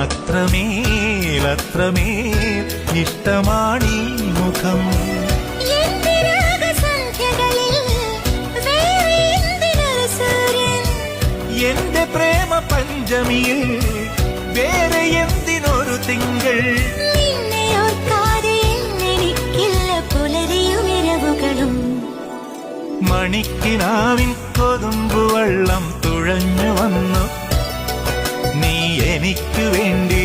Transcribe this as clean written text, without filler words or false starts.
അത്രമേൽ അത്രമേൽ ഇഷ്ടമാണീ മുഖം. എന്റെ പ്രേമ പഞ്ചമിയിൽ വേറെ എന്തിനൊരു തിങ്കൾ. മണിക്കിനാവിൻ കൊതുമ്പുവെള്ളം തുഴഞ്ഞു വന്നു, നീ എനിക്ക് വേണ്ടി